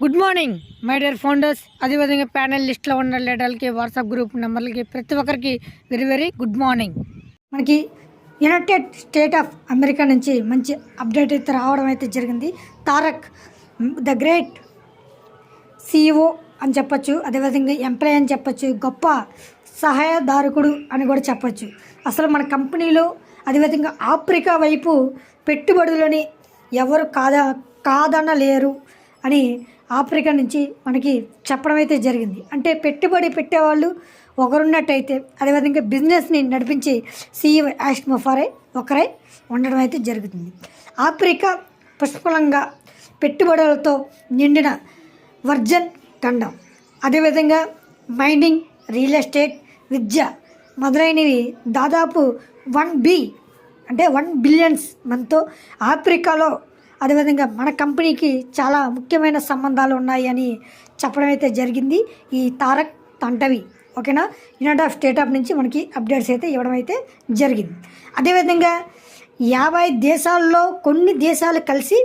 Good morning my dear founders, అదేవిధంగా panel లిస్ట్లో ఉన్న లీడర్లకి, వాట్సాప్ గ్రూప్ నెంబర్లకి, ప్రతి ఒక్కరికి వెరీ వెరీ గుడ్ మార్నింగ్. మనకి యునైటెడ్ స్టేట్ ఆఫ్ అమెరికా నుంచి మంచి అప్డేట్ అయితే రావడం అయితే జరిగింది. తారక్ ద గ్రేట్ CEO అని చెప్పచ్చు, అదేవిధంగా ఎంప్లాయ్ అని చెప్పచ్చు, గొప్ప సహాయదారకుడు అని కూడా చెప్పచ్చు. అసలు మన కంపెనీలో అదేవిధంగా ఆఫ్రికా వైపు పెట్టుబడులని ఎవరు కాదనలేరు అని ఆఫ్రికా నుంచి మనకి చెప్పడం అయితే జరిగింది. అంటే పెట్టుబడి పెట్టేవాళ్ళు ఒకరున్నట్టయితే అదేవిధంగా బిజినెస్ని నడిపించి CEO యాష్ మొఫారే ఒకరే ఉండడం అయితే జరుగుతుంది. ఆఫ్రికా పుష్కలంగా పెట్టుబడులతో నిండిన వర్జన్ ఖండం, అదేవిధంగా మైనింగ్, రియల్ ఎస్టేట్, విద్య మొదలైనవి దాదాపు 1 బిలియన్స్ మనతో ఆఫ్రికాలో అదేవిధంగా మన కంపెనీకి చాలా ముఖ్యమైన సంబంధాలు ఉన్నాయి అని చెప్పడం అయితే జరిగింది ఈ తారక్ తంటవి. ఓకేనా, యునైటెడ్ స్టేట్ ఆఫ్ నుంచి మనకి అప్డేట్స్ అయితే ఇవ్వడం అయితే జరిగింది. అదేవిధంగా 50 దేశాల్లో కొన్ని దేశాలు కలిసి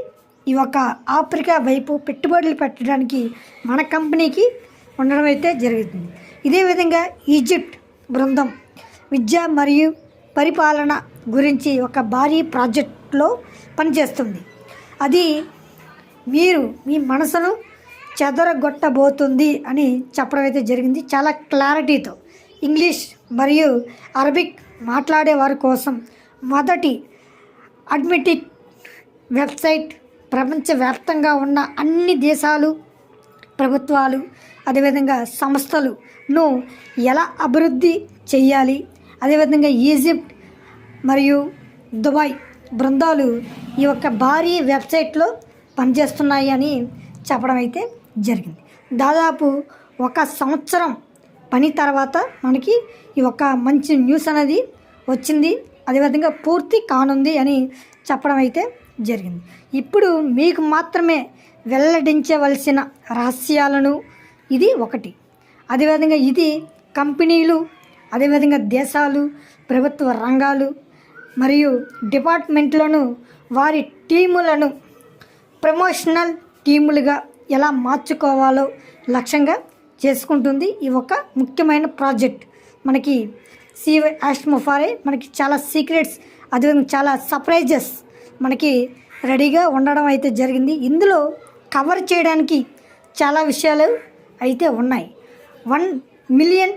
ఈ ఒక ఆఫ్రికా వైపు పెట్టుబడులు పెట్టడానికి మన కంపెనీకి ఉండడం అయితే జరుగుతుంది. ఇదే విధంగా ఈజిప్ట్ బృందం విద్య మరియు పరిపాలన గురించి ఒక భారీ ప్రాజెక్ట్లో పనిచేస్తుంది. అది మీ మనసును చెదరగొట్టబోతుంది అని చెప్పడం అయితే జరిగింది. చాలా క్లారిటీతో ఇంగ్లీష్ మరియు అరబిక్ మాట్లాడే వారి కోసం మొదటి అడ్మిటిక్ వెబ్సైట్ ప్రపంచవ్యాప్తంగా ఉన్న అన్ని దేశాలు, ప్రభుత్వాలు, అదేవిధంగా సంస్థలను ఎలా అభివృద్ధి చేయాలి, అదేవిధంగా ఈజిప్ట్ మరియు దుబాయ్ బృందాలు ఈ యొక్క భారీ వెబ్సైట్లో పనిచేస్తున్నాయి అని చెప్పడం అయితే జరిగింది. దాదాపు 1 సంవత్సరం పని తర్వాత మనకి ఈ ఒక మంచి న్యూస్ అనేది వచ్చింది, అదేవిధంగా పూర్తి కానుంది అని చెప్పడం అయితే జరిగింది. ఇప్పుడు మీకు మాత్రమే వెల్లడించవలసిన రహస్యాలను ఇది ఒకటి. అదేవిధంగా ఇది కంపెనీలు, అదేవిధంగా దేశాలు, ప్రభుత్వ రంగాలు మరియు డిపార్ట్మెంట్లను వారి టీములను ప్రమోషనల్ టీములుగా ఎలా మార్చుకోవాలో లక్ష్యంగా చేసుకుంటుంది ఈ ఒక ముఖ్యమైన ప్రాజెక్ట్. మనకి CEO యాష్ మొఫారే మనకి చాలా సీక్రెట్స్, అదేవిధంగా చాలా సర్ప్రైజెస్ మనకి రెడీగా ఉండడం అయితే జరిగింది. ఇందులో కవర్ చేయడానికి చాలా విషయాలు అయితే ఉన్నాయి. 1 మిలియన్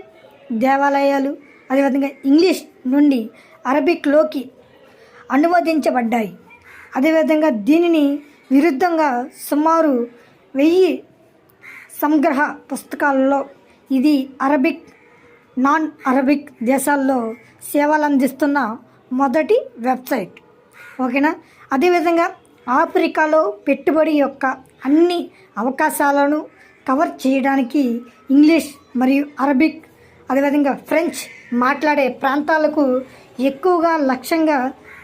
దేవాలయాలు అదేవిధంగా ఇంగ్లీష్ నుండి అరబిక్లోకి అనువదించబడ్డాయి. అదేవిధంగా దీనిని విరుద్ధంగా సుమారు 1000 సంగ్రహ పుస్తకాలలో ఇది అరబిక్, నాన్ అరబిక్ దేశాల్లో సేవలు అందిస్తున్న మొదటి వెబ్సైట్. ఓకేనా, అదేవిధంగా ఆఫ్రికాలో పెట్టుబడి యొక్క అన్ని అవకాశాలను కవర్ చేయడానికి ఇంగ్లీష్ మరియు అరబిక్ అదేవిధంగా ఫ్రెంచ్ మాట్లాడే ప్రాంతాలకు ఎక్కువగా లక్ష్యంగా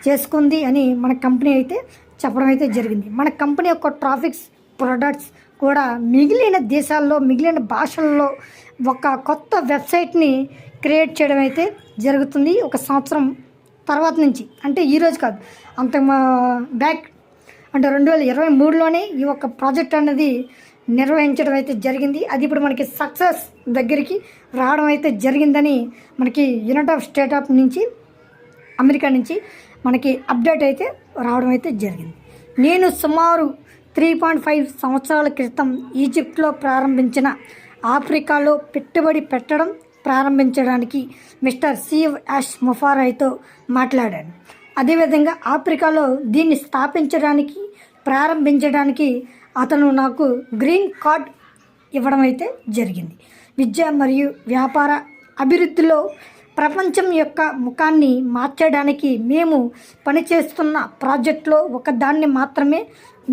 చేసుకుంది అని మన కంపెనీ అయితే చెప్పడం అయితే జరిగింది. మన కంపెనీ యొక్క ట్రాఫిక్స్ ప్రొడక్ట్స్ కూడా మిగిలిన దేశాల్లో, మిగిలిన భాషల్లో ఒక కొత్త వెబ్సైట్ని క్రియేట్ చేయడం అయితే జరుగుతుంది 1 సంవత్సరం తర్వాత నుంచి. అంటే ఈరోజు కాదు, అంత బ్యాక్ అంటే 2023లోనే ఈ ఒక ప్రాజెక్ట్ అనేది నిర్వహించడం అయితే జరిగింది. అది ఇప్పుడు మనకి సక్సెస్ దగ్గరికి రావడం అయితే జరిగిందని మనకి యునైటెడ్ స్టేట్ ఆఫ్ నుంచి అమెరికా నుంచి మనకి అప్డేట్ అయితే రావడం అయితే జరిగింది. నేను సుమారు 3.5 సంవత్సరాల క్రితం ఈజిప్ట్లో ప్రారంభించిన ఆఫ్రికాలో పెట్టుబడి పెట్టడం ప్రారంభించడానికి మిస్టర్ CEO యాష్ మొఫారేతో మాట్లాడాను. అదేవిధంగా ఆఫ్రికాలో దీన్ని ప్రారంభించడానికి అతను నాకు గ్రీన్ కార్డ్ ఇవ్వడం అయితే జరిగింది. విద్య మరియు వ్యాపార అభివృద్ధిలో ప్రపంచం యొక్క ముఖాన్ని మార్చడానికి మేము పనిచేస్తున్న ప్రాజెక్టులో ఒకదాన్ని మాత్రమే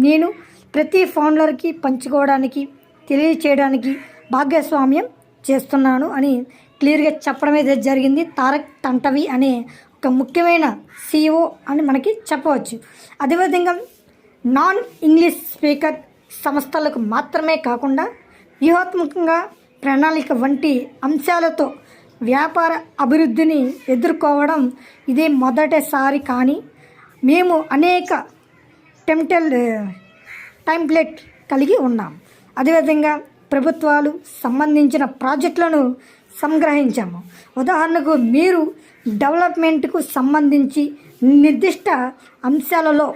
నేను ప్రతి ఫౌండర్కి పంచుకోవడానికి, తెలియచేయడానికి భాగస్వామ్యం చేస్తున్నాను అని క్లియర్గా చెప్పడం అయితే జరిగింది. తారక్ తంటవి అనే ఒక ముఖ్యమైన CEO అని మనకి చెప్పవచ్చు. అదేవిధంగా నాన్ ఇంగ్లీష్ స్పీకర్ సంస్థలకు మాత్రమే కాకుండా వ్యూహాత్మకంగా ప్రణాళిక వంటి అంశాలతో వ్యాపార అభివృద్ధిని ఎదుర్కోవడం ఇదే మొదటిసారి. కానీ మేము అనేక టెంప్లెట్ కలిగి ఉన్నాం. అదేవిధంగా ప్రభుత్వాలు సంబంధించిన ప్రాజెక్టులను సంగ్రహించాము. ఉదాహరణకు మీరు డెవలప్మెంట్కు సంబంధించి నిర్దిష్ట అంశాలలో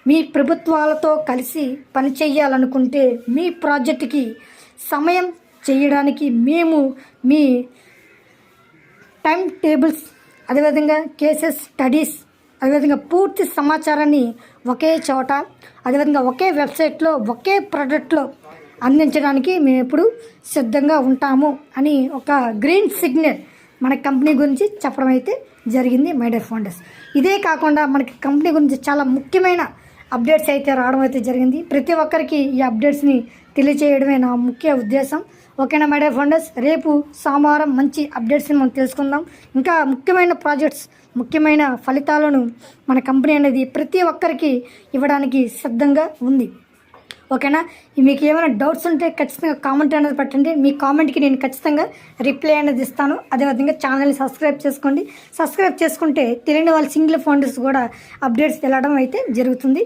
మీ ప్రభుత్వాలతో కలిసి పనిచేయాలనుకుంటే మీ ప్రాజెక్టుకి సమయం చేయడానికి మేము మీ టైం టేబుల్స్, అదేవిధంగా కేసెస్ స్టడీస్, అదేవిధంగా పూర్తి సమాచారాన్ని ఒకే చోట, అదేవిధంగా ఒకే వెబ్సైట్లో ఒకే ప్రోడక్ట్లో అందించడానికి మేము ఎప్పుడు సిద్ధంగా ఉంటాము అని ఒక గ్రీన్ సిగ్నల్ మన కంపెనీ గురించి చెప్పడం అయితే జరిగింది మై డియర్ ఫౌండర్స్. ఇదే కాకుండా మనకి కంపెనీ గురించి చాలా ముఖ్యమైన అప్డేట్స్ అయితే రావడం అయితే జరిగింది. ప్రతి ఒక్కరికి ఈ అప్డేట్స్ని తెలియజేయడమే నా ముఖ్య ఉద్దేశం. ఓకేనా మై డియర్ ఫౌండర్స్, రేపు సోమవారం మంచి అప్డేట్స్ని మనం తెలుసుకుందాం. ఇంకా ముఖ్యమైన ప్రాజెక్ట్స్, ముఖ్యమైన ఫలితాలను మన కంపెనీ అనేది ప్రతి ఒక్కరికి ఇవ్వడానికి సిద్ధంగా ఉంది. ఓకేనా, మీకు ఏమైనా డౌట్స్ ఉంటే ఖచ్చితంగా కామెంట్ అనేది పెట్టండి. మీ కామెంట్కి నేను ఖచ్చితంగా రిప్లై అనేది ఇస్తాను. అదేవిధంగా ఛానల్ని సబ్స్క్రైబ్ చేసుకోండి. సబ్స్క్రైబ్ చేసుకుంటే తెలియని వాళ్ళ సింగిల్ ఫౌండర్స్ కూడా అప్డేట్స్ తెలడం అయితే జరుగుతుంది.